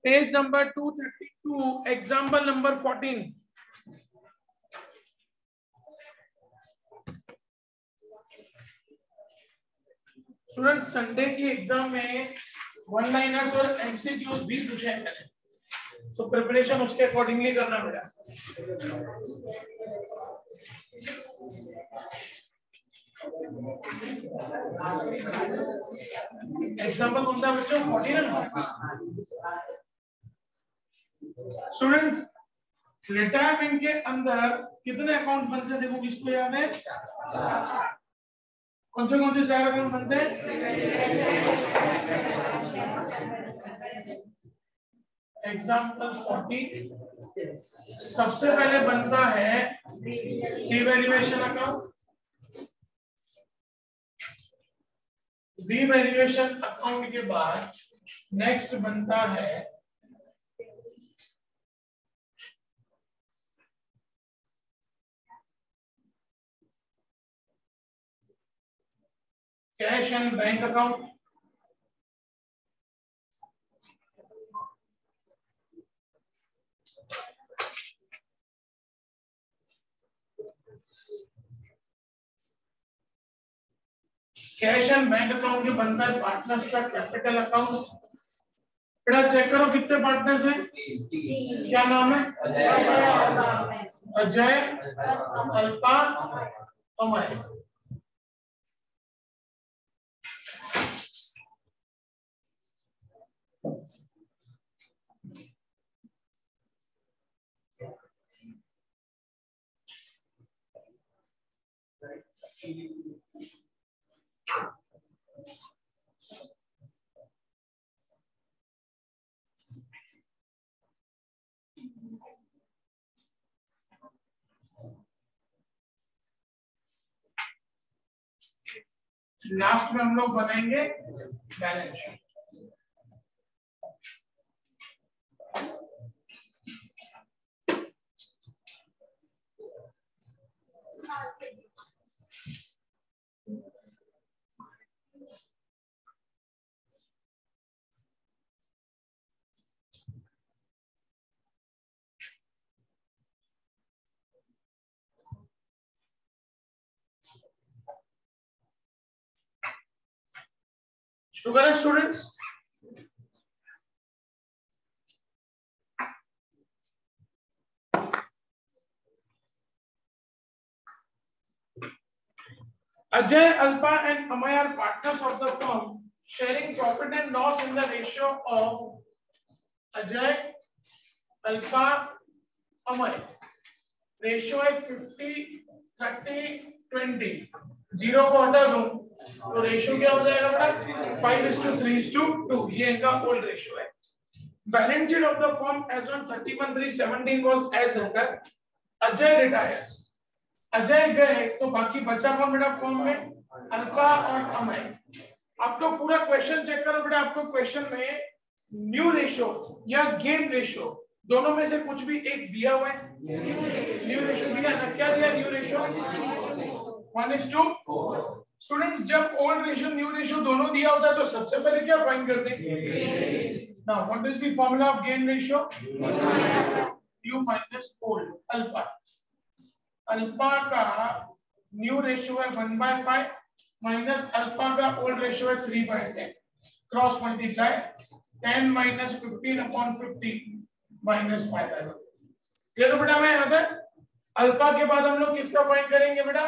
Page number 232, example number 14। Student Sunday की exam में one liners और एमसीक्यूज भी पूछे हैं मैंने, तो प्रिपरेशन उसके अकॉर्डिंगली करना पड़ा। एग्जाम्पल कौन सा बच्चों? 14। स्टूडेंट्स रिटायरमेंट के अंदर कितने अकाउंट बनते हैं? देखो किसको याद है? कौन से 4 अकाउंट बनते हैं? एग्जाम्पल 40 सबसे पहले बनता है डिवैल्यूएशन अकाउंट। डिवैल्यूएशन अकाउंट के बाद नेक्स्ट बनता है cash and bank account. Cash and bank account के बनता है पार्टनर्स का कैपिटल अकाउंट। बेटा चेक करो कितने पार्टनर्स हैं? क्या नाम है? अजय, अल्पा, अमय। लास्ट में हम लोग बनाएंगे बैलेंस शीट। शुगर है students? Ajay, Alpa and Amay are partners of the firm, sharing profit and loss in the ratio of Ajay, Alpa, Amay. Ratio है 50, 30, 20. 0 को हटा दूं तो रेशियो क्या हो जाएगा बेटा? 5:3:2। ये इनका ओल्ड रेशियो है। Balance sheet of the firm as on 31/3/17 was as under. Ajay retires, Ajay गए तो बाकी बचा कौन बेटा फॉर्म में? अल्फा और अमय। आपको पूरा क्वेश्चन चेक करो बेटा। आपको क्वेश्चन में न्यू रेशियो या गेन रेशियो दोनों में से कुछ भी एक दिया हुआ है। न्यू रेशियो दिया ना? क्या दिया? New ratio 1:4। स्टूडेंट्स जब ओल्ड रेशियो न्यू रेशियो दोनों दिया होता है तो सबसे पहले क्या फाइंड करते हैं? Now what is the formula of gain ratio? New minus old. Alpha, alpha का न्यू रेशियो है 1/5 माइनस अल्फा का ओल्ड रेशियो है 3/10। Cross multiply 10 minus 15/50 minus 5/5। चलो बेटा मैं याद है अल्फा के बाद हम लोग किसका फाइंड करेंगे बेटा?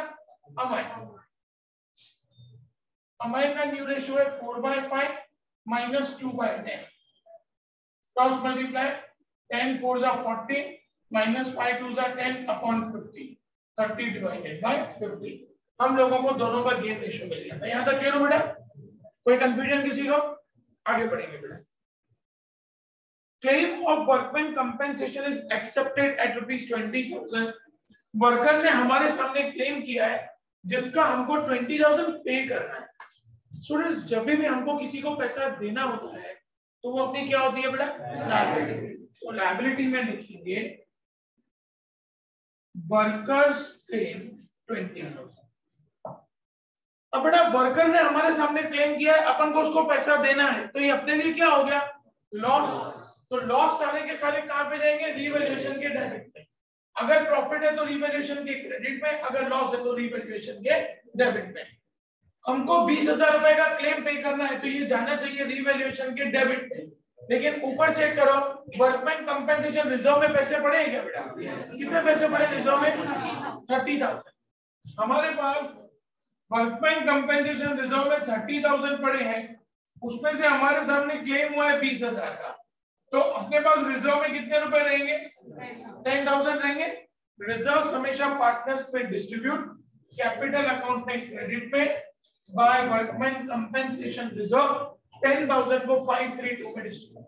अमय। अमय का न्यू रेशियो है 4/5 माइनस 2/10। क्रॉस मल्टीप्लाई 10 4 जा 40 माइनस 5 2 जा 10/50। 30 डिवाइडेड बाय 50। हम लोगों को दोनों का गेन रेशियो मिल गया। यहां तक क्लियर हो बेटा? कोई कंफ्यूजन किसी को? आगे बढ़ेंगे बेटा। Claim of workman compensation is accepted eight ₹20,000। Worker ने हमारे सामने क्लेम किया है जिसका हमको 20,000 पे करना है। स्टूडेंट्स जब भी हमको किसी को पैसा देना होता है तो वो अपनी क्या होती है बेटा? लायबिलिटी। तो लायबिलिटी में लिखेंगे वर्कर्स क्लेम 20,000। अब बेटा वर्कर ने हमारे सामने क्लेम किया है, अपन को उसको पैसा देना है, तो ये अपने लिए क्या हो गया? लॉस। तो लॉस सारे के सारे कहां पे जाएंगे? रीवैल्यूएशन के डेबिट में। अगर प्रॉफिट है तो रीवैल्यूएशन के क्रेडिट में, अगर लॉस है तो रीवैल्यूएशन के डेबिट में। हमको 20,000 रुपए का क्लेम पे करना है तो ये जाना चाहिए रीवैल्यूएशन के डेबिट में। लेकिन ऊपर चेक करो, वर्कमैन कंपनसेशन रिजर्व में पैसे पड़े हैं क्या बेटा? कितने पैसे पड़े रिजर्व में? 30,000। हमारे पास वर्कमैन कंपनसेशन रिजर्व में 30,000 पड़े हैं, उसमें से हमारे सामने क्लेम हुआ है 20,000 का, तो अपने पास रिजर्व में कितने रुपए रहेंगे? 10,000 रहेंगे। रिजर्व हमेशा पार्टनर्स पे डिस्ट्रीब्यूट, कैपिटल अकाउंट में क्रेडिट पे, बाय वर्कमैन कंपनसेशन रिजर्व 10,000 को 532 में डिस्ट्रीब्यूट,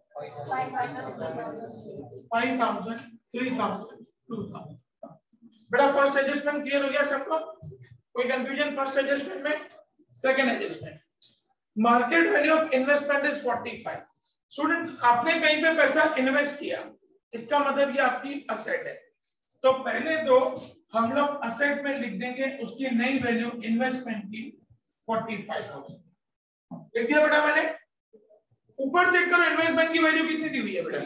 5,000, 3,000, 2,000। बेटा फर्स्ट एडजस्टमेंट क्लियर हो गया सबको? कोई कंफ्यूजन फर्स्ट एडजस्टमेंट में? Second adjustment, market value of investment is 45। Students, आपने कहीं पे पैसा इन्वेस्ट किया, इसका मतलब ये आपकी असेट है, तो पहले तो हम लोग असेट में लिख देंगे उसकी नई वैल्यू इन्वेस्टमेंट की 45,000 लिख दिया बेटा मैंने। ऊपर चेक करो इन्वेस्टमेंट की वैल्यू कितनी दी हुई है बेटा?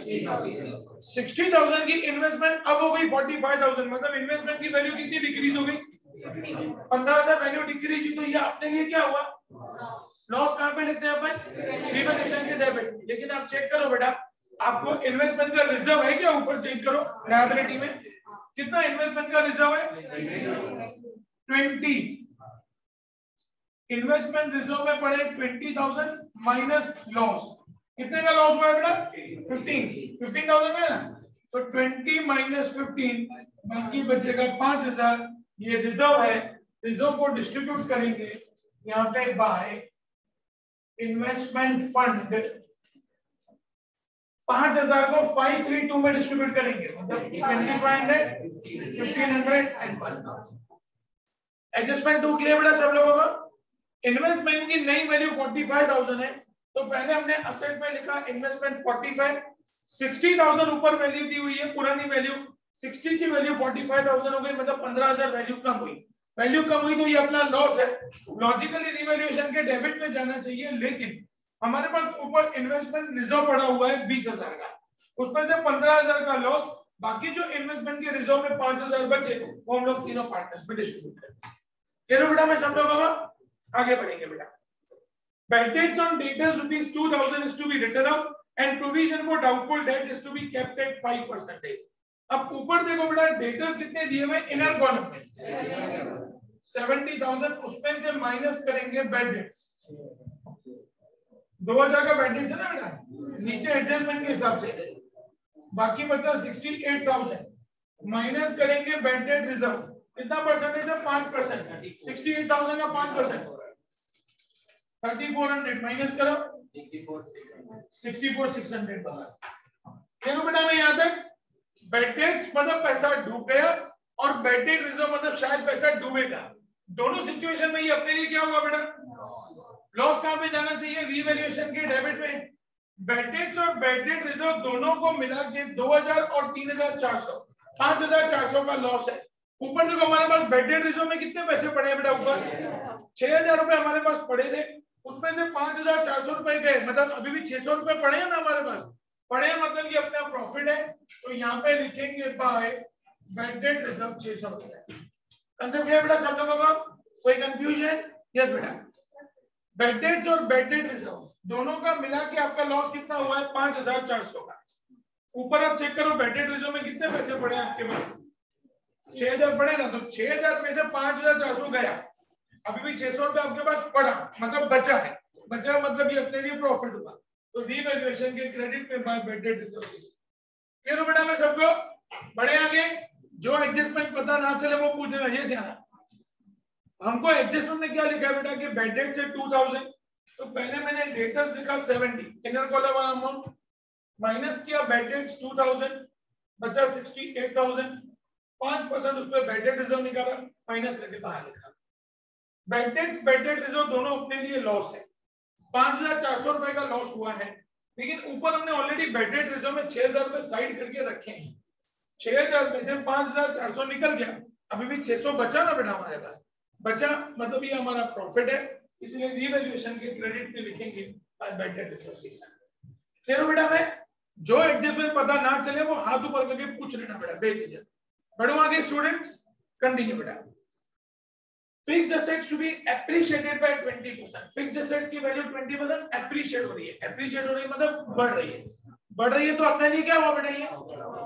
60,000 की इन्वेस्टमेंट अब हो गई 45,000, मतलब इन्वेस्टमेंट की वैल्यू कितनी डिक्रीज हो गई? 15,000 वैल्यू डिक्रीज हुई, तो ये अपने लिए क्या हुआ? लॉस कहां पे लिखते हैं अपन? रीवैल्यूएशन के डेबिट। लेकिन आप चेक करो बेटा, आपको इन्वेस्टमेंट का रिजर्व है क्या? ऊपर चेक करो लायबिलिटी में कितना इन्वेस्टमेंट का रिजर्व है? 20। इन्वेस्टमेंट रिजर्व में पड़े 20,000 माइनस लॉस, कितने का लॉस हुआ है बेटा? 15,000 है ना, तो 20 माइनस 15 बाकी बचेगा 5,000। ये रिजर्व है, रिजर्व को डिस्ट्रीब्यूट करेंगे यहाँ पे बाय इन्वेस्टमेंट फंड, 5,000 को 532 में डिस्ट्रीब्यूट करेंगे, मतलब 2,500, 1,500 एंड 1,000। एडजस्टमेंट 2 क्लियर बेटा सब लोगों का? इन्वेस्टमेंट की नई वैल्यू 45,000 है, तो पहले हमने असेट में लिखा इन्वेस्टमेंट 45, 60,000 ऊपर वैल्यू दी हुई है, पुरानी वैल्यू 60 की वैल्यू 45,000 हो गई, मतलब 15,000 वैल्यू कम हुई। वैल्यू कम हुई तो ये अपना लॉस है, लॉजिकली रिवैल्यूएशन के डेबिट में जाना चाहिए, लेकिन हमारे पास ऊपर इन्वेस्टमेंट रिजर्व पड़ा हुआ है 20,000 का, उसमें से 15,000 का लॉस, बाकी जो इन्वेस्टमेंट के रिजर्व में 5,000 बचे वो हम लोग तीनों पार्टनर्स में डिस्ट्रीब्यूट करेंगे। चलो बेटा मैं समझा बाबा, आगे बढ़ेंगे बेटा। Bad debts on debtors rupees 2,000 is to be written up and provision for doubtful debt is to be kept at 5%. अब ऊपर देखो बेटा डेटर्स कितने दिए हुए इनर कॉलम में 70,000, उसमें से माइनस करेंगे बैड डेट्स। 2,000 का बैड डेट्स है ना बेटा, नीचे एडजस्टमेंट के हिसाब से, बाकी बचा 68,000, माइनस करेंगे बैड डेट रिजर्व, कितना परसेंटेज है? 5%। 68,000 का 5% 3,400 माइनस करो 64,600 देखो बेटा मैं यहाँ तक बैड डेट्स मतलब पैसा डूब गया और बैड डेट रिजर्व मतलब शायद पैसा डूबेगा, दोनों सिचुएशन में ये अपने लिए क्या होगा बेटा? लॉस कहां पे जाना चाहिए? रीवैल्यूएशन के डेबिट में। बैड डेट्स और बैड डेट रिजर्व दोनों को मिला के 2,000 और 3,400, 5,400 का लॉस है। ऊपर देखो हमारे पास बैड डेट रिजर्व में कितने पैसे पड़े हैं बेटा? ऊपर 6,000 रुपए हमारे पास पड़े थे, उसमें से 5,400 रुपए गए, मतलब अभी भी 600 रुपए पड़े हैं ना हमारे पास, पड़े मतलब ये अपना प्रॉफिट है, तो यहाँ पे लिखेंगे बाय बैड डेट रिजर्व 600 रुपए। कंसेप्ट क्लियर बेटा सब लोगों का? कोई कंफ्यूजन? यस बेटा, बैड डेट्स और बैड डेट रिजर्व दोनों का मिला के आपका लॉस कितना हुआ है? 5,400 का। ऊपर आप चेक करो बैड डेट रिजर्व में कितने पैसे पड़े हैं आपके पास? 6,000 पड़े ना, तो 6,000 में से 5,400 गया, अभी भी 600 रुपए आपके पास पड़ा, मतलब बचा है, बचा मतलब ये अपने लिए प्रॉफिट हुआ, तो रीवैल्यूएशन के क्रेडिट पे बाय बैड डेट रिजर्व। चलो बेटा मैं सबको बढ़े आगे, जो एडजस्टमेंट पता ना चले वो पूछ लेना, ये ध्यान। हमको एडजस्टमेंट में क्या लिखा है बेटा कि बैड डेट से 2,000, तो पहले मैंने डेटर्स लिखा 70, इनर कॉलम वाला अमाउंट, माइनस किया बैड डेट्स 2,000, बचा 68,000, 5% उस पर बैड डेट रिजर्व निकाला, माइनस करके बाहर लिखा। बैड डेट रिजर्व दोनों अपने लिए लॉस है, 5,400 रुपए का लॉस हुआ है, लेकिन ऊपर हमने ऑलरेडी बैड डेट रिजर्व में 6,000 रुपए साइड करके रखे हैं, 6,000 में से 5,400 निकल गया, अभी भी 600 बचा ना बेटा हमारे पास, बचा मतलब ये हमारा प्रॉफिट है, इसलिए रीवैल्यूएशन के क्रेडिट पे लिखेंगे बैड डेट रिजर्व 600। चलो बेटा मैं जो एडजस्टमेंट पता ना चले वो हाथ ऊपर करके पूछ लेना बेटा बेझिझक। बढ़ो आगे स्टूडेंट्स, कंटिन्यू बेटा। Fixed assets to be appreciated by 20%। Fixed assets की वैल्यू 20% एप्रिशिएट हो रही है। एप्रिशिएट हो रही है मतलब बढ़ रही है। बढ़ रही है तो अपने लिए क्या हुआ बेटा, ये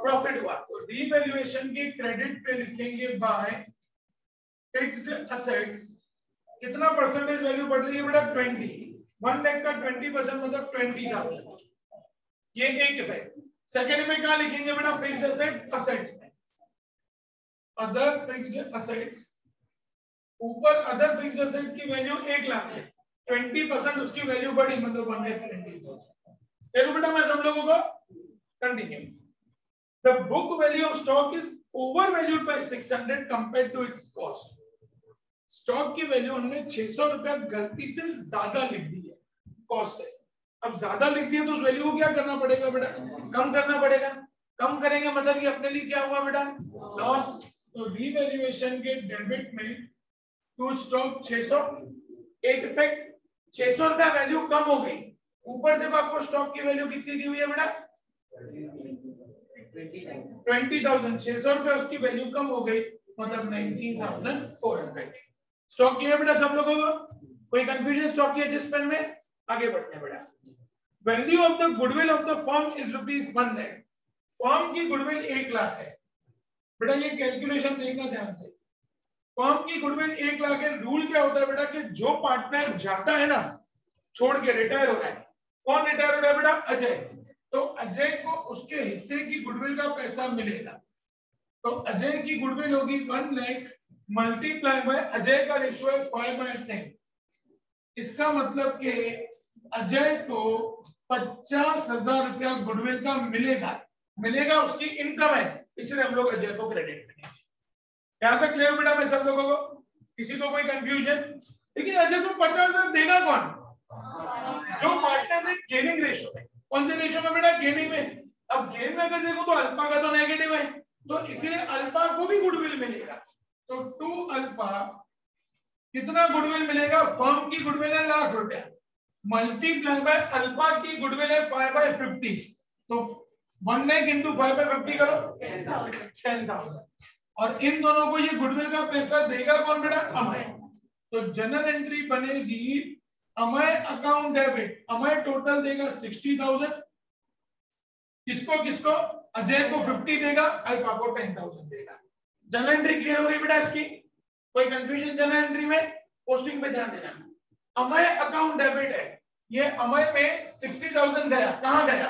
प्रॉफिट हुआ। तो रीवैल्यूएशन के क्रेडिट पे लिखेंगे बाय फिक्स्ड एसेट्स। कितना परसेंटेज वैल्यू बढ़ रही है बेटा, 20। 1 लाख का 20% मतलब 20,000। ये एक इफेक्ट। सेकंड में क्या लिखेंगे बेटा, फिक्स्ड एसेट्स असेट्स में अदर फिक्स्ड एसेट्स। ऊपर अदर फिक्स्ड एसेट्स की वैल्यू 1 लाख है, 20% उसकी वैल्यू बढ़ी मतलब 120,000। चलो बेटा मैं सब लोगों को continue. The book value of stock is overvalued by 600 compare to its cost. Stock की वैल्यू हमने 600 रुपया गलती से ज्यादा लिख दी है कॉस्ट से। अब ज्यादा लिख दिया तो उस वैल्यू को क्या करना पड़ेगा बेटा, कम करना पड़ेगा। कम करेंगे मतलब कि अपने लिए क्या हुआ बेटा, लॉस। तो रीवैल्यूएशन के डेबिट में टू स्टॉक 600, एक इफेक्ट 600 रुपया वैल्यू कम हो गई। ऊपर जब आपको स्टॉक की वैल्यू कितनी दी हुई है बेटा, 20,000। 600 रुपया उसकी वैल्यू कम हो गई मतलब 19,400। स्टॉक क्लियर बेटा सब लोगों को? कोई कंफ्यूजन स्टॉक की एडजस्टमेंट में? आगे बढ़ते हैं बेटा। Value of the goodwill of the firm is ₹1 lakh. Firm की गुडविल 1 लाख है बेटा। ये कैलकुलेशन देखना ध्यान से। फर्म की गुडविल 1 लाख है। रूल क्या होता है बेटा कि जो पार्टनर जाता है ना, छोड़ के रिटायर हो रहा है, कौन रिटायर हो रहा है बेटा, अजय। तो अजय को उसके हिस्से की गुडविल का पैसा मिलेगा। तो अजय की गुडविल होगी 1 लाख मल्टीप्लाई बाय अजय का रेशियो है 5/10। इसका मतलब कि अजय को 50,000 रुपया गुडविल का मिलेगा उसकी इनकम है, इसलिए हम लोग अजय को क्रेडिट करेंगे। यहां तक क्लियर बेटा मैं सब लोगों को? किसी को कोई कंफ्यूजन? लेकिन अजय को 50,000 देगा कौन, जो पार्टनर से गेनिंग रेशियो है। कौन से रेशियो में बेटा, गेनिंग में। अब गेन में अगर देखो तो अल्फा का तो नेगेटिव है, तो इसीलिए अल्फा को भी गुडविल मिलेगा। तो 2 अल्फा कितना गुडविल मिलेगा, फर्म की गुडविल है लाख रुपया मल्टीप्लाई बाय अल्फा की गुडविल है 5/50। तो 1 लाख इंटू 5/50 करो 10,000। और इन दोनों को ये गुडविल का पैसा देगा कौन बेटा, अमय। तो जनरल एंट्री बनेगी Amay account debit. Amay total देगा 60,000। किसको किसको, अजय को 50 देगा, अल्फा को 10,000 देगा। जनरल एंट्री क्लियर हो गई बेटा इसकी? कोई कंफ्यूजन जनरल एंट्री में? पोस्टिंग पे ध्यान देना। अमय अकाउंट डेबिट है, ये अमय में 60,000 गया, कहां गया,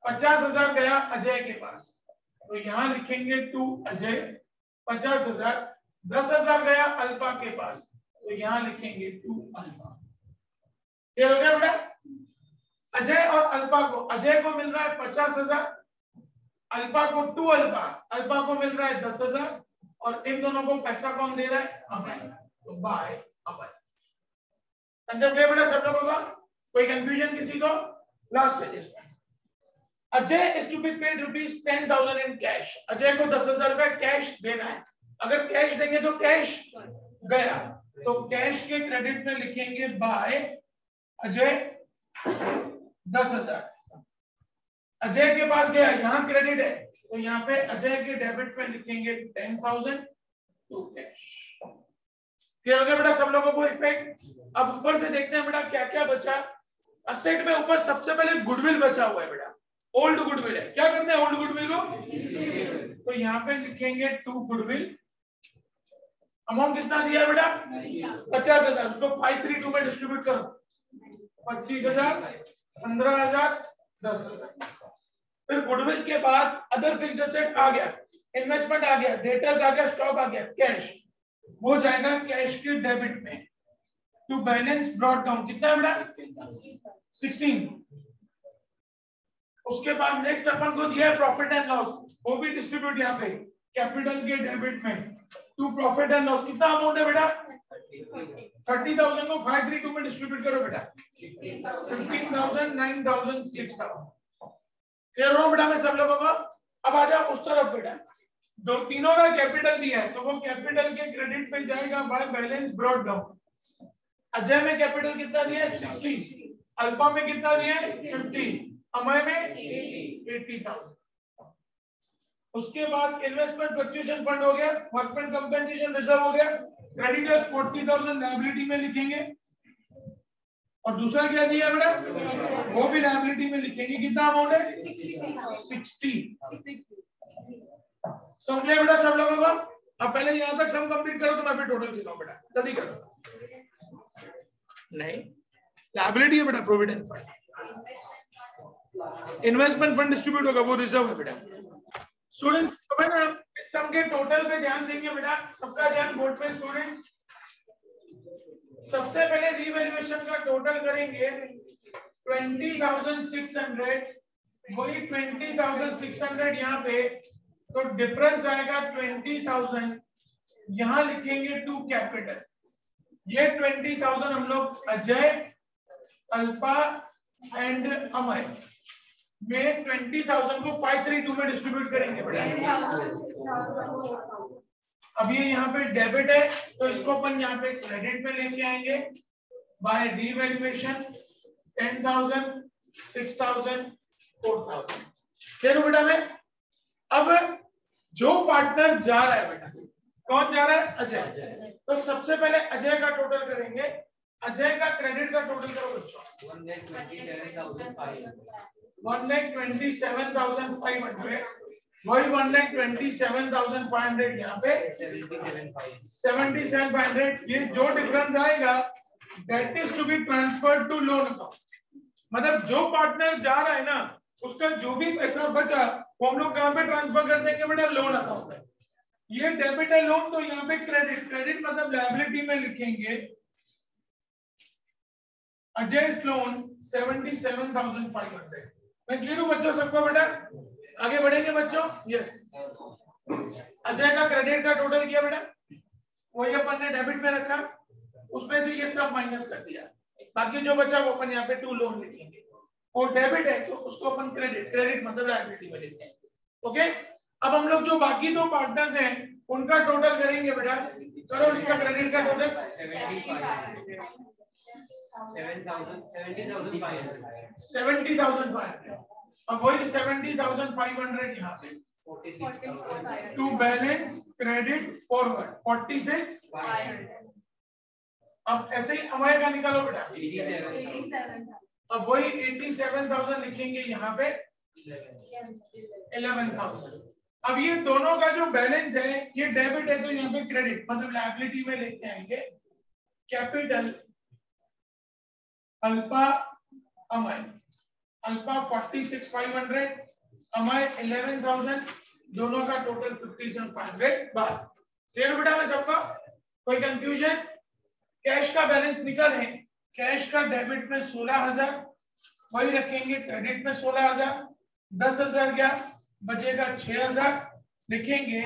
50,000 गया अजय के पास। तो यहां लिखेंगे टू अजय 50,000। 10,000 गया अल्फा के पास, तो यहां लिखेंगे टू अल्फा। क्लियर हो गया बेटा? अजय और अल्फा को, अजय को मिल रहा है 50,000, अल्फा को 2 अल्फा, अल्फा को मिल रहा है 10,000, और इन दोनों को पैसा कौन दे रहा है, अमय। तो बाय अमय। कंसेप्ट क्लियर बेटा सब लोगों का? कोई कंफ्यूजन किसी को? Last adjustment. Ajay is to be paid ₹10,000 in cash. Ajay को 10,000 रुपए कैश देना है। अगर कैश देंगे तो कैश गया, तो कैश के क्रेडिट में लिखेंगे बाय अजय 10,000। अजय के पास गया, यहां क्रेडिट है, तो यहाँ पे अजय के डेबिट में लिखेंगे 10,000 टू कैश। क्लियर हो गया बेटा सब लोगों को इफेक्ट? अब ऊपर से देखते हैं बेटा क्या क्या बचा। असेट में ऊपर सबसे पहले गुडविल बचा हुआ है बेटा, ओल्ड गुडविल है। क्या करते हैं ओल्ड गुडविल को, तो यहाँ पे लिखेंगे टू गुडविल। अमाउंट कितना दिया बेटा, 50,000। उसको 532 में डिस्ट्रीब्यूट करो, 25,000, 15,000, 10,000। फिर गुडविल के बाद अदर फिक्स्ड एसेट आ गया, इन्वेस्टमेंट आ गया, डेटर्स आ गया, स्टॉक आ गया, कैश वो जाएगा कैश के डेबिट में। टू बैलेंस ब्रॉट डाउन कितना बेटा, 16। उसके बाद नेक्स्ट अपन को दिया है प्रॉफिट एंड लॉस, वो भी डिस्ट्रीब्यूट यहाँ पे कैपिटल के डेबिट में। टू प्रॉफिट एंड लॉस कितना अमाउंट है बेटा, 30,000 को 532 में डिस्ट्रीब्यूट करो बेटा, 15,000, 9,000, 6,000। क्लियर हो बेटा मैं सब लोगों को? अब आ जाओ उस तरफ बेटा। दो तीनों का कैपिटल दिया है, तो वो कैपिटल के क्रेडिट पे जाएगा bye balance brought down. Ajay में कैपिटल कितना दिया है, 60। अल्फा में कितना दिया है, 50। अमय में 80,000। उसके बाद इन्वेस्टमेंट फ्लक्चुएशन फंड हो गया, वर्कमैन कंपेंसेशन रिजर्व हो गया, क्रेडिटर्स 40,000 लायबिलिटी में लिखेंगे, और दूसरा क्या दिया बेटा, वो भी लायबिलिटी में लिखेंगे। कितना अमाउंट है? 60। समझ लिया बेटा सब लोगों को? अब पहले यहां तक सम कंप्लीट करो तो मैं फिर टोटल सिखाऊं बेटा, जल्दी करो। नहीं, लायबिलिटी है बेटा, provident fund. Investment fund distribute होगा, वो रिजर्व है बेटा। स्टूडेंट्स तो ना सम के टोटल पे ध्यान देंगे बेटा, सबका ध्यान बोर्ड पे। स्टूडेंट्स सबसे पहले रीवैल्यूएशन का टोटल करेंगे 20,600, वही 20,600 यहाँ पे, तो डिफरेंस आएगा 20,000, यहां लिखेंगे टू कैपिटल। ये 20,000 हम लोग अजय, अल्पा एंड अमय में 20,000 को 532 में डिस्ट्रीब्यूट करेंगे बेटा। अब ये यहाँ पे डेबिट है तो इसको अपन यहाँ पे क्रेडिट में लेके आएंगे बाय रीवैल्यूएशन 10,000, 6,000, 4,000। चलो बेटा मैं अब जो पार्टनर जा रहा है बेटा, कौन जा रहा है? अजय। तो सबसे पहले अजय का टोटल करेंगे। अजय का क्रेडिट का टोटल करो बच्चों। 1,27,500, वही 1,27,500 यहाँ पे 77,500। ये जो डिफरेंस आएगा that is to be transferred to loan account. मतलब जो पार्टनर जा रहा है ना, उसका जो भी पैसा बचा वो हम लोग कहां पे ट्रांसफर कर देंगे बेटा? लोन अकाउंट में। ये डेबिट है लोन, तो यहाँ पे क्रेडिट, क्रेडिट मतलब लायबिलिटी में लिखेंगे अजय लोन 77,500। मैं क्लियर हूं बच्चों सबको बेटा? आगे बढ़ेंगे बच्चों? यस। अजय का क्रेडिट का टोटल किया बेटा, वही अपन ने डेबिट में रखा, उसमें से ये सब माइनस कर दिया, बाकी जो बचा वो अपन यहाँ पे टू लोन लिखेंगे। और डेबिट है तो उसको अपन क्रेडिट, क्रेडिट मतलब लायबिलिटी में लिखते हैं। ओके, अब हम लोग जो बाकी दो पार्टनर्स हैं उनका टोटल करेंगे बेटा। करो इसका क्रेडिट का टोटल 70,500। अब वही 70,500 यहाँ पे टू बैलेंस क्रेडिट फॉरवर्ड 46,500। अब ऐसे ही अमय का निकालो बेटा 87। अब वही 87,000 लिखेंगे यहाँ पे 11,000। अब ये दोनों का जो बैलेंस है ये डेबिट है तो यहाँ पे क्रेडिट मतलब लायबिलिटी में लेके आएंगे कैपिटल अल्पा अमय। अल्पा 46,500, अमय 11,000, दोनों का टोटल 57,500 बार। क्लियर बेटा में सबका? कोई कंफ्यूजन? कैश का बैलेंस निकल है, कैश का डेबिट में 16,000, वही रखेंगे क्रेडिट में 16,000, 10,000 गया, बचेगा 6,000, लिखेंगे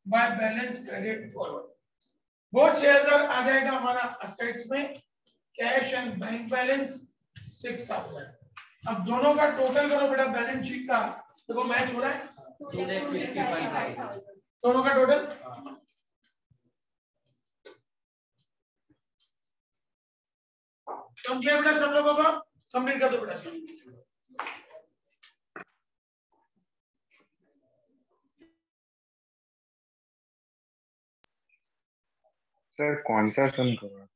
बाय बैलेंस क्रेडिट फॉरवर्ड। वो 6,000 आ जाएगा हमारा असेट्स में, कैश एंड बैंक बैलेंस 6,000। अब दोनों का टोटल करो बेटा बैलेंस शीट का, देखो मैच हो रहा है दोनों का टोटल। कंप्लीट बेटा सब लोगों का कंप्लीट कर दो बेटा सब। सर कौन सा सम करो?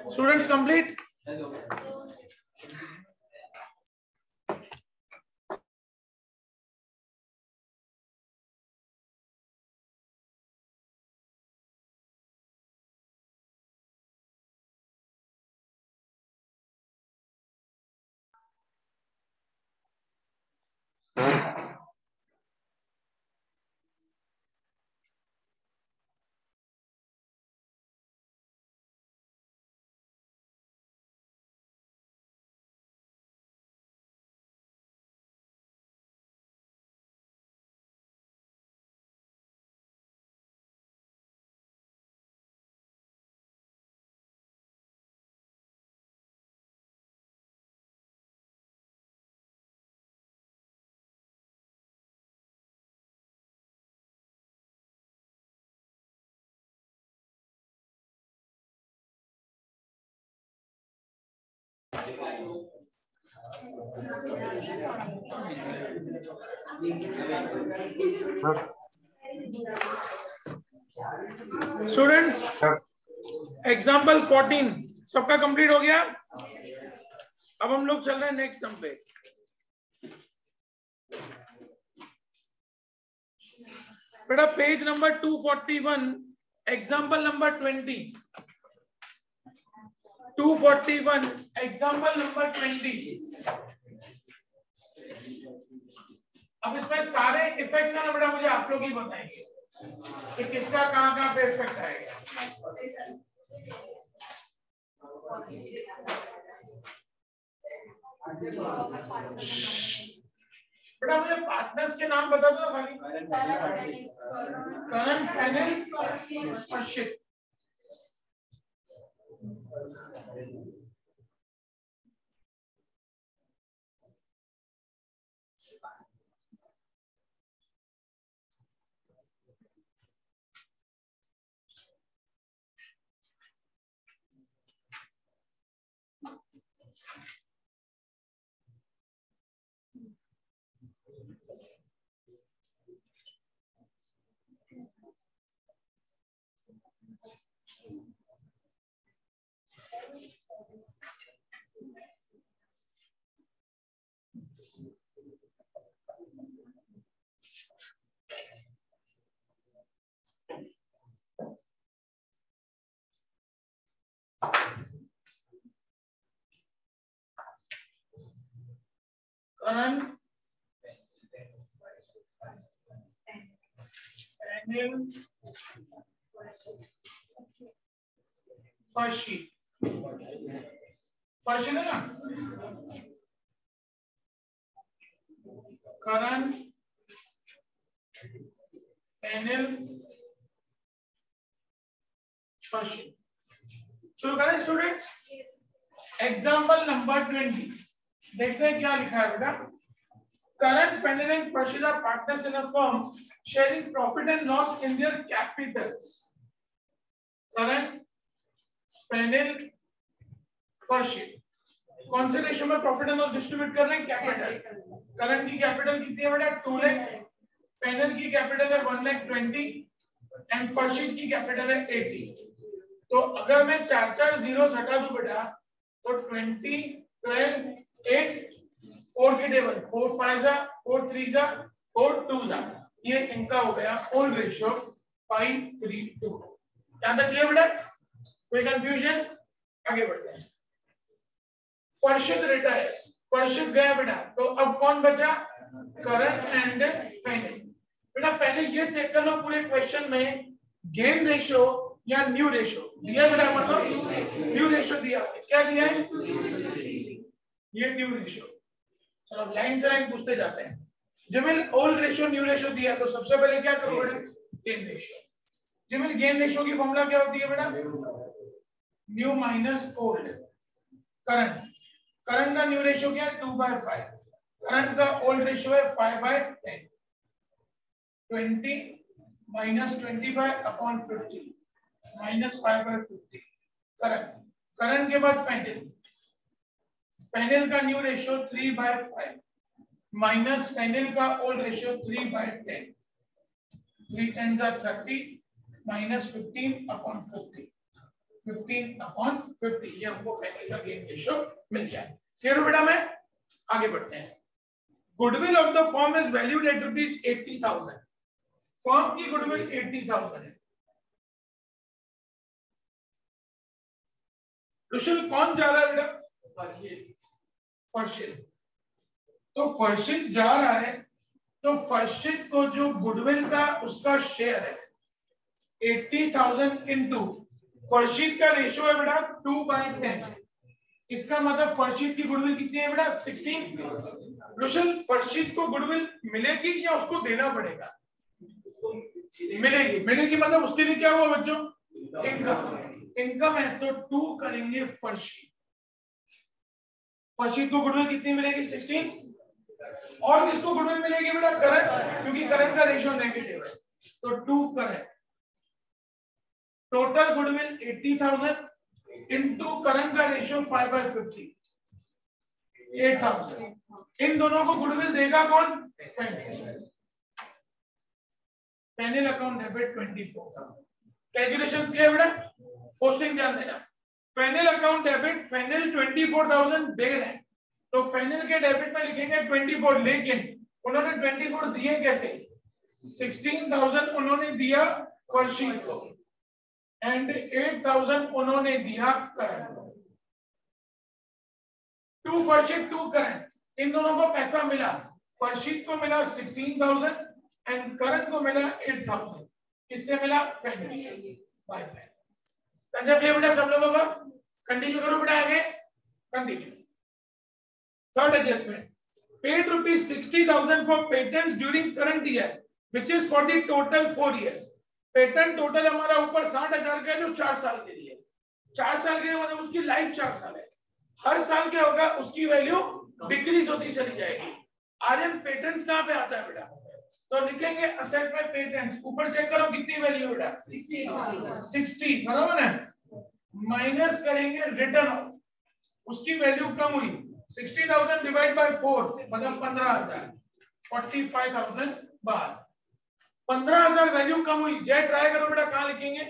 Students complete? स्टूडेंट्स एग्जाम्पल 14 सबका कंप्लीट हो गया। अब हम लोग चल रहे हैं नेक्स्ट सम पे। बेटा page number 241 example number 20 241 example number 20। अब इसमें सारे इफेक्ट्स हैं ना बेटा, मुझे आप लोग ही बताएंगे कि किसका कहां पे इफेक्ट आएगा। बेटा मुझे पार्टनर्स के नाम बता दो खाली। करण, फैनिल और शिप। करण, फैनिल, फर्शी। फर्शी है ना? करण, फैनिल, फर्शी। शुरू करें स्टूडेंट्स। एग्जाम्पल नंबर 20 देखते हैं क्या लिखा है बेटा। Current, Fenner and Farshid are partners in a firm sharing profit and loss in their capitals. Current, Fenner, Farshid कौन से रेशियो में प्रॉफिट एंड लॉस डिस्ट्रीब्यूट कर रहे हैं? कैपिटल। करंट की कैपिटल कितनी है बेटा? 2 लाख। फेनल की कैपिटल है 1,20,000 एंड फर्शीद की कैपिटल है 80। तो अगर मैं 4 जीरो हटा दूं बेटा तो 20, 12, 8, 4 की टेबल 4 5 जा 4 3 जा 4 2 जा, ये इनका हो गया ओल्ड रेशियो 5:3:2। यहां तक क्लियर बेटा? कोई कंफ्यूजन? आगे बढ़ते हैं। फर्शीद रिटायर्स, फर्शीद गया बेटा, तो अब कौन बचा? Current and फैनिल। बेटा पहले ये चेक कर लो पूरे क्वेश्चन में गेन रेशियो या न्यू रेशियो दिया बेटा, मतलब न्यू रेशियो दिया। क्या दिया है? ये न्यू रेशियो। चलो लाइन से लाइन पूछते जाते हैं। जब ओल्ड रेशियो न्यू रेशियो दिया तो सबसे पहले क्या करो बेटा? Gain ratio. जब गेन रेशियो की फॉर्मूला क्या होती है बेटा? New minus old. Current, current का न्यू रेशियो क्या है? 2/5। करंट का ओल्ड रेशियो है 5/10। 20 minus 25/50 minus 5/50। करंट, करंट के बाद फैनिल, फैनिल का न्यू रेशियो 3/5 माइनस फैनिल का ओल्ड रेशियो 3/10। 3 10 30 minus 15/50। 15/50, ये हमको फैमिली का गेन रेशियो मिल जाए। फिर बेटा मैं आगे बढ़ते हैं। Goodwill of the firm is valued at ₹80,000। Firm की गुडविल 80,000 है। रुशल कौन जा रहा है बेटा? फर्शिल। तो फर्शिल जा रहा है, तो फर्शिल को जो गुडविल का उसका शेयर है 80,000 इंटू फर्शिल का रेशियो है बेटा 2/10। इसका मतलब फर्शिल की गुडविल कितनी है बेटा? 16। रुशल फर्शिल को गुडविल मिलेगी या उसको देना पड़ेगा? मिलेगी। मिलेगी मतलब उसके लिए क्या हुआ बच्चों? इनकम। इनकम है तो 2 करेंगे फर्शिल। फर्शिल को गुडविल कितनी मिलेगी? 16। और किसको गुडविल मिलेगी बेटा? करंट, क्योंकि करंट का रेशियो नेगेटिव है, तो 2 current. Total goodwill 80,000 into current का रेशियो 5/50, 8,000। इन दोनों को गुडविल देगा कौन? Panel account debit 24,000। Calculations clear बेटा? पोस्टिंग ध्यान देना। पैनल अकाउंट डेबिट, पैनल 24,000 दे रहे हैं, तो पैनल के डेबिट में लिखेंगे 24, लेकिन उन्होंने 24 दिए कैसे? 16,000 उन्होंने दिया फर्शिल को एंड 8,000 उन्होंने दिया करंट। 2 फर्शिल 2 करंट, इन दोनों को पैसा मिला। फर्शिल को मिला 16,000 एंड करंट को मिला 8,000। किससे मिला? Financial by finance. Concept clear बेटा सब लोगों का? कंटिन्यू करो बेटा आगे। Continue. Third adjustment, paid ₹60,000 for patents during current year which is for the total 4 years। Patent total हमारा ऊपर 60,000 का है जो 4 साल के लिए। 4 साल के लिए मतलब उसकी लाइफ 4 साल है। हर साल क्या होगा? उसकी वैल्यू डिक्रीज होती चली जाएगी। आर्यन पेटेंट्स कहां पे आता है बेटा? तो लिखेंगे असेट में पेटेंट्स, ऊपर चेक करो कितनी वैल्यू बेटा? 60, बराबर है। माइनस करेंगे रिटर्न ऑफ, उसकी वैल्यू कम हुई। 60,000 डिवाइड बाय 4 मतलब 15,000, 45,000 बार 15,000 वैल्यू कम हुई। जय ट्राई करो बेटा, कहां लिखेंगे?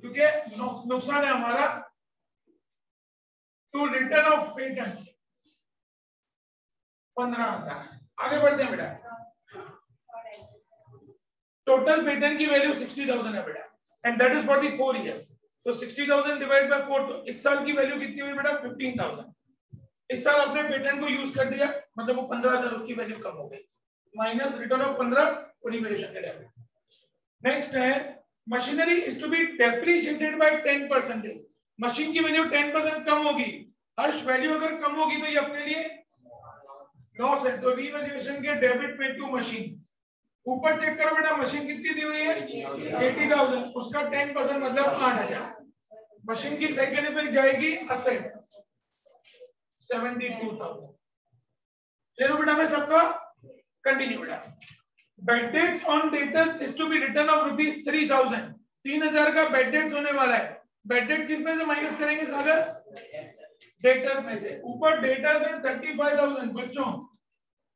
क्योंकि नुकसान है हमारा। To written off patent 15,000। आगे बढ़ते हैं बेटा। टोटल पेटेंट की वैल्यू 60,000 है बेटा and that is for the 4 years. तो 60,000 डिवाइड बाय 4, तो इस साल की वैल्यू कितनी हुई बेटा? 15,000। इस साल अपने पेटेंट को यूज कर दिया, मतलब वो 15,000 उसकी वैल्यू कम हो गई। माइनस रिटर्न ऑफ 15 ओनिमेशन के डेबिट। नेक्स्ट है machinery is to be depreciated by 10%। Machine की वैल्यू 10% कम होगी। हर्ष वैल्यू अगर कम होगी तो ये अपने लिए लॉस है, तो रीवैल्यूएशन के डेबिट पे टू मशीन। ऊपर चेक करो बेटा, मशीन कितनी दी हुई है? 80,000, उसका 10% मतलब 8,000। मशीन की सेकंड पे जाएगी असेट 72,000। चलो बेटा मैं सबका कंटिन्यू बेटा। Bad debts on debtors is to be written off ₹3,000। 3,000 का बेड डेट्स होने वाला है। बेड डेट्स किस में से माइनस करेंगे सागर? डेटर्स में से। ऊपर डेटर्स है 35,000 बच्चों,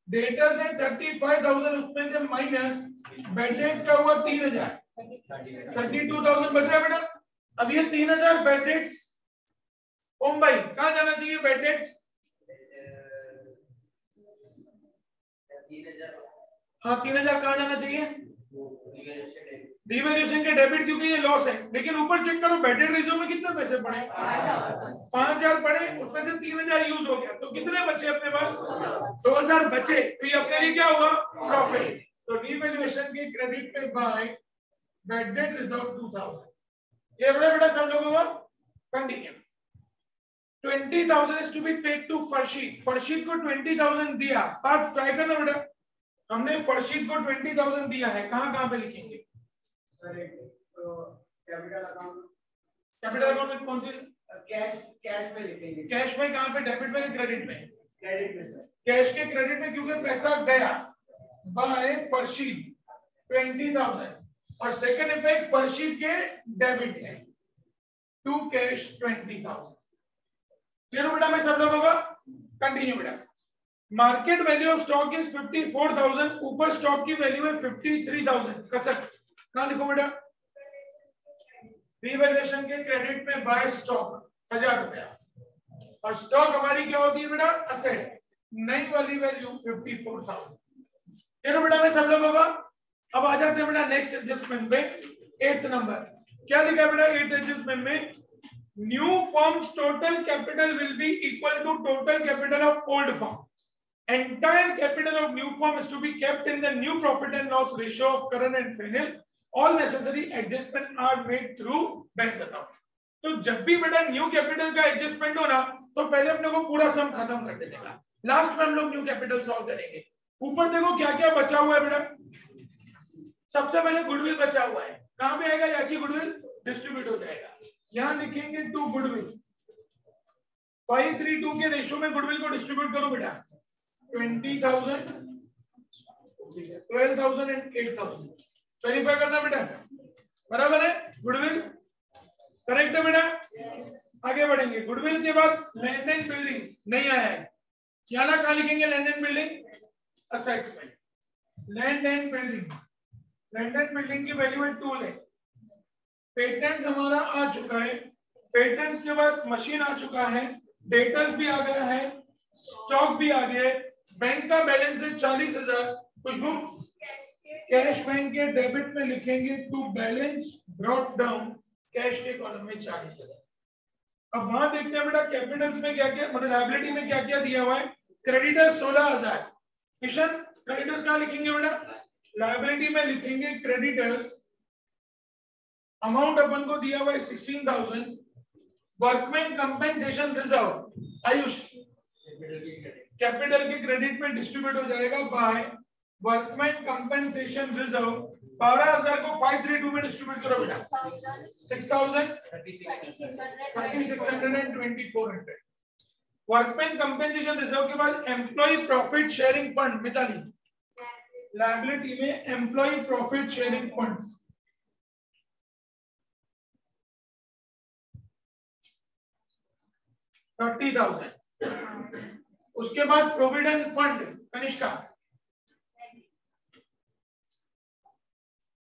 डेटर्स है 35,000, उसमें से माइनस बेड डेट्स का हुआ 3,000, 32,000 बचा बेटा। अब ये 3,000 बेड डेट्स ओम भाई कहां जाना चाहिए? बेड डेट्स हाँ 3,000 कहां जाना चाहिए? डिवैल्यूएशन के डेबिट, क्योंकि ये लॉस है। लेकिन ऊपर चेक करो बेड डेट रेशियो में कितने पैसे पड़े? 5,000 पड़े, उसमें से 3,000 यूज हो गया, तो कितने बचे अपने पास? 2,000 बचे, तो ये अपने लिए क्या हुआ? प्रॉफिट। तो डिवैल्यूएशन के क्रेडिट पे बाय बेड डेट रिजर्व 2,000। ये बेटा सब लोगों को continue. 20,000 is to be paid to फर्शीद। फर्शीद को 20,000 दिया। आप ट्राई करना बेटा, हमने फर्शीद को 20,000 दिया है, कहां पे लिखेंगे? कैपिटल अकाउंट में कौन सी? कैश में लिखेंगे। कैश में कहां पे? डेबिट में, क्रेडिट में? क्रेडिट में सर। कैश के क्रेडिट में, क्योंकि पैसा गया बाय फर्शीद 20,000 और सेकंड इफेक्ट फर्शीद के डेबिट में टू कैश 20,000। चलो बेटा मैं सब लोगों का कंटिन्यू बेटा। Market value of stock is 54,000, ऊपर स्टॉक की वैल्यू है 53,000। कसक कहां लिखो बेटा? रीवैल्यूएशन के क्रेडिट में बाय स्टॉक 1000 रुपया, और स्टॉक हमारी क्या होती है बेटा, असेट, नई वाली वैल्यू 54,000। चलो बेटा मैं सब लोगों का अब आ जाते हैं बेटा नेक्स्ट एडजस्टमेंट पे। 8th नंबर क्या लिखा है बेटा 8th एडजस्टमेंट में, new firms total capital will be equal to total capital of old firm. Entire capital of new firm is to be kept in the new profit and loss ratio of current and final. All necessary adjustments are made through bank account. तो जब भी बेटा new capital का adjustment हो ना तो पहले अपने को पूरा सम खत्म कर देने का, लास्ट में हम लोग न्यू कैपिटल सॉल्व करेंगे। ऊपर देखो क्या क्या बचा हुआ है बेटा। सबसे पहले गुडविल बचा हुआ है, कहां पे आएगा याची गुडविल, डिस्ट्रीब्यूट हो जाएगा। यहां लिखेंगे टू गुडविल, 5:3:2 के रेशियो में गुडविल को डिस्ट्रीब्यूट करो बेटा, 20,000, 12,000 एंड 8,000। वेरीफाई करना बेटा, बराबर है, गुडविल करेक्ट है बेटा। आगे बढ़ेंगे, गुडविल के बाद लैंड एंड बिल्डिंग नहीं आया है, यहाँ कहाँ लिखेंगे लैंड एंड बिल्डिंग, असेट्स में land and building. Land and building की वैल्यू है 2 लाख। पेटेंट हमारा आ चुका है, पेटेंट के बाद मशीन आ चुका है, डेटर्स भी आ गया है, स्टॉक भी आ गया है, बैंक का बैलेंस है 40,000। खुशबू कैश बैंक के डेबिट में लिखेंगे to balance brought down, cash के कॉलम में 40,000। अब वहां देखते हैं बेटा कैपिटल्स में क्या क्या, मतलब लायबिलिटी में क्या क्या दिया हुआ है। क्रेडिटर्स 16,000, किशन क्रेडिटर्स कहाँ लिखेंगे बेटा, लायबिलिटी में लिखेंगे क्रेडिटर्स, अमाउंट अपन को दिया हुआ है 16,000। Workman compensation reserve Ayush capital के क्रेडिट में डिस्ट्रीब्यूट हो जाएगा बाय वर्कमैन कंपेंसेशन रिजर्व। 12,000 को 532 में डिस्ट्रीब्यूट करो बेटा, 6,000, 3,600 एंड 2,400। वर्कमैन कंपेंसेशन रिजर्व के बाद employ profit sharing fund, Mitali liability में एम्प्लॉय प्रॉफिट शेयरिंग फंड 30,000। उसके बाद provident fund, Kanishka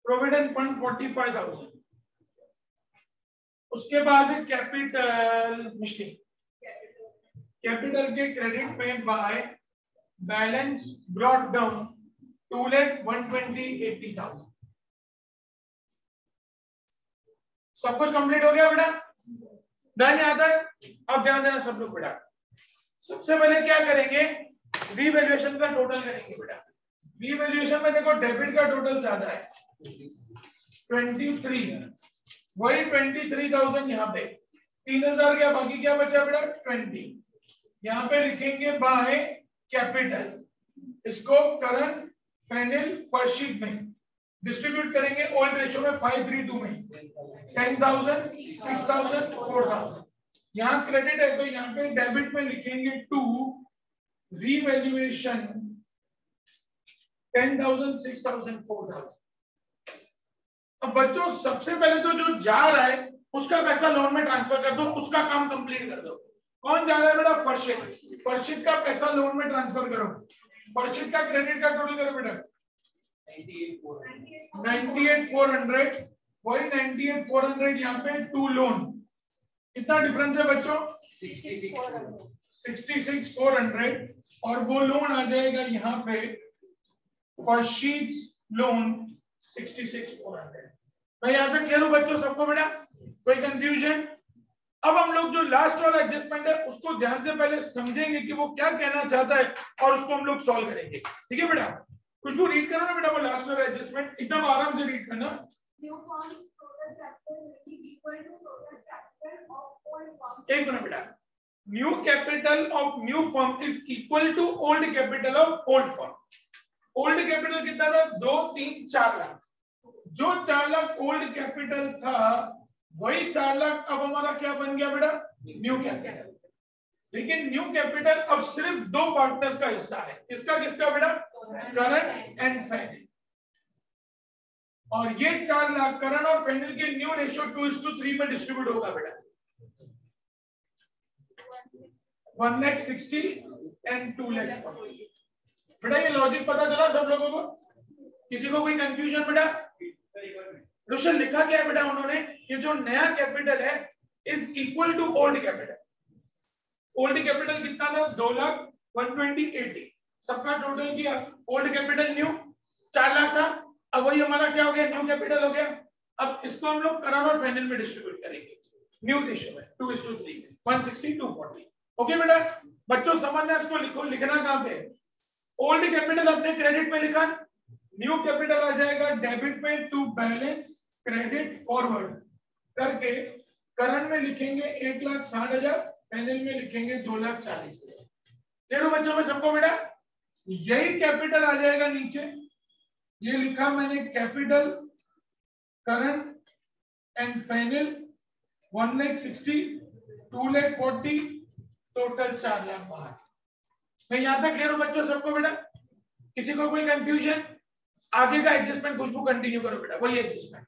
provident fund 45,000। उसके बाद कैपिटल मिस्टी, कैपिटल के क्रेडिट में बाय बैलेंस ब्रॉट डाउन 2,120,80,000। सब कुछ कंप्लीट हो गया बेटा, डन यहाँ तक। अब ध्यान देना सब लोग बेटा, सबसे पहले क्या करेंगे, रीवैल्यूएशन का टोटल करेंगे बेटा। रीवैल्यूएशन में देखो डेबिट का टोटल ज्यादा है 23, वही 23,000 यहाँ पे, 3,000 क्या बाकी क्या बचा बेटा 20। यहाँ पे लिखेंगे बाय कैपिटल, इसको करंट फाइनल फर्स्ट शीट में डिस्ट्रीब्यूट करेंगे ओल्ड रेशियो में 5:3:2 में 10,000, 6,000, 4,000। यहाँ क्रेडिट है तो यहाँ पे डेबिट में लिखेंगे टू रीवैल्यूएशन 10,000, 6,000, 4,000। अब बच्चों सबसे पहले तो जो जा रहा है उसका पैसा लोन में ट्रांसफर कर दो, उसका काम कंप्लीट कर दो। कौन जा रहा है बेटा, फर्शित, फर्शित का पैसा लोन में ट्रांसफर करो। फर्शित का क्रेडिट का टोटल करो बेटा 98,400, वही 98,400 यहाँ पे टू लोन। कितना डिफरेंस है बच्चों 66,400, और वो लोन आ जाएगा यहाँ पे फर्शित लोन 66,400। मैं यहाँ तक क्लियर हूँ बच्चों सबको बेटा, कोई कंफ्यूजन। अब हम लोग जो लास्ट वाला एडजस्टमेंट है उसको ध्यान से पहले समझेंगे कि वो क्या कहना चाहता है और उसको हम लोग सॉल्व करेंगे, ठीक है बेटा। खुशबू रीड करो ना बेटा वो लास्ट वाला एडजस्टमेंट, एकदम आराम से रीड करना। एक मिनट बेटा, new capital of new firm is equal to old capital of old firm. Old capital कितना था 2, 3, 4 लाख। जो 4 लाख ओल्ड कैपिटल था वही 4 लाख अब हमारा क्या बन गया बेटा न्यू कैपिटल। लेकिन न्यू कैपिटल अब सिर्फ 2 पार्टनर्स का हिस्सा है, इसका किसका बेटा करंट एंड फाइनल। और ये 4 लाख करंट और फाइनल के न्यू रेशियो 2:3 में डिस्ट्रीब्यूट होगा बेटा 1,60,000 एंड 2,40,000। बेटा ये लॉजिक पता चला सब लोगों को, किसी को कोई कंफ्यूजन बेटा? रोशन लिखा क्या है बेटा उन्होंने, ये जो नया कैपिटल है is equal to old capital. Old capital कितना था 2,120,80, सबका टोटल किया, ओल्ड कैपिटल न्यू 4 लाख था, अब वही हमारा क्या हो गया न्यू कैपिटल हो गया। अब इसको हम लोग करंट और फाइनल में डिस्ट्रीब्यूट करेंगे न्यू रेशियो में 2:3 160 240। ओके बेटा बच्चों समझना, इसको लिखो, लिखना कहां पे, ओल्ड कैपिटल अपने क्रेडिट में लिखा, न्यू कैपिटल आ जाएगा डेबिट में टू बैलेंस क्रेडिट फॉरवर्ड करके करंट में लिखेंगे 1,60,000, फाइनल में लिखेंगे 2,40,000। चलो बच्चों में सबको बेटा यही कैपिटल आ जाएगा नीचे, ये लिखा मैंने capital current and final 1,60,000 2,40,000 total 4 lakh बाहर। मैं यहां तक क्लियर हूं बच्चों सबको बेटा, किसी को कोई कंफ्यूजन, आगे का एडजस्टमेंट खुशबू कंटिन्यू करो बेटा, वही एडजस्टमेंट।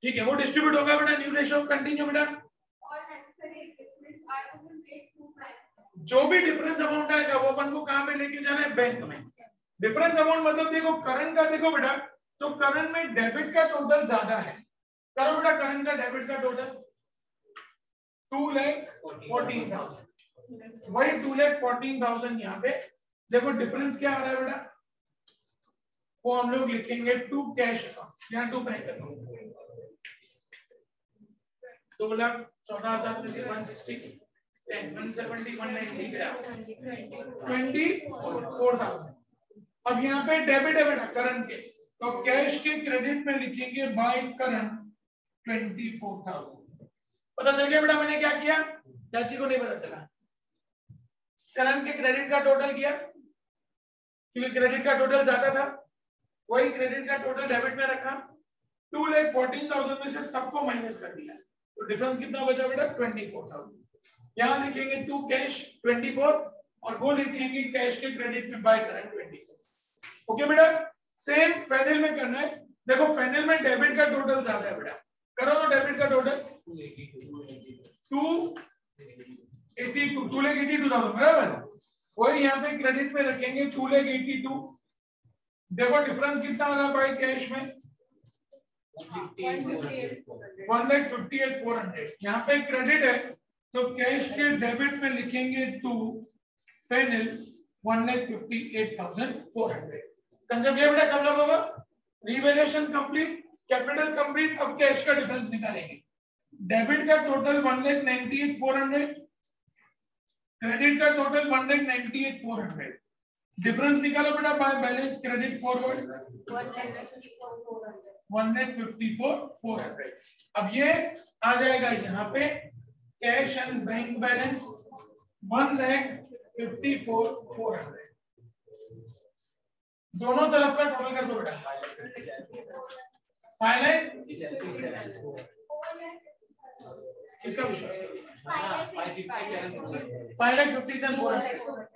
ठीक है वो डिस्ट्रीब्यूट होगा बेटा न्यू रेशियो कंटिन्यू बेटा। जो भी डिफरेंस अमाउंट आएगा वो अपन को कहां पे लेके जाना है, बैंक में। डिफरेंस अमाउंट मतलब देखो करंट का देखो बेटा, तो करंट में डेबिट का टोटल ज्यादा है, करो बेटा करंट का डेबिट का टोटल 2,14,000, वही 2,14,000 यहाँ पे देखो डिफरेंस क्या आ रहा है बेटा, वो हम लोग लिखेंगे टू कैश अकाउंट या टू बैंक अकाउंट। 2,14,000 में से 160 10 170 190 गया 24,000। अब यहाँ पे डेबिट है बेटा करंट के, तो कैश के क्रेडिट में लिखेंगे बाय करंट 24,000। पता चल गया बेटा मैंने क्या किया, चाची को नहीं पता चला, करंट के क्रेडिट का टोटल किया क्योंकि क्रेडिट का टोटल ज्यादा था, वही क्रेडिट का टोटल डेबिट में रखा, 2,14,000 में से सबको माइनस कर दिया, तो डिफरेंस कितना बचा बेटा 24,000। यहाँ लिखेंगे टू कैश 24 और वो लिखेंगे कैश के क्रेडिट में बाय करंट 24। ओके बेटा सेम फाइनल में करना है, देखो फाइनल में डेबिट का टोटल ज्यादा है बेटा, करो तो डेबिट का टोटल 2,82,000 बराबर, वही यहाँ पे क्रेडिट में रखेंगे 2,82,000, देखो डिफरेंस कितना आ रहा है बाय कैश में 1,58,400, यहाँ पे क्रेडिट है तो कैश के डेबिट में लिखेंगे 2 फाइनल 1,58,400। कंसेप्ट ये बेटा सब लोगों को, रिवैल्यूएशन कंप्लीट, कैपिटल कंप्लीट, अब कैश का डिफरेंस निकालेंगे। डेबिट का टोटल 1,98,400, क्रेडिट का टोटल 1,98,400, डिफरेंस निकालो बेटा बाय बैलेंस क्रेडिट फॉरवर्ड 1,54,400। अब ये आ जाएगा यहाँ पे कैश एंड बैंक बैलेंस 1,54,400, दोनों तरफ का टोटल कर दो बेटा, फाइनल इसका विश्वास 5,57,400,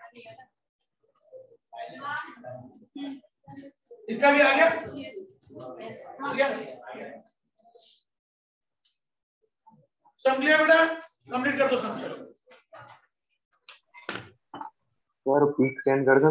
इसका भी आ गया, समझ लिया बेटा, कंप्लीट कर दो सब। चलो सर पीक सेंड कर दो।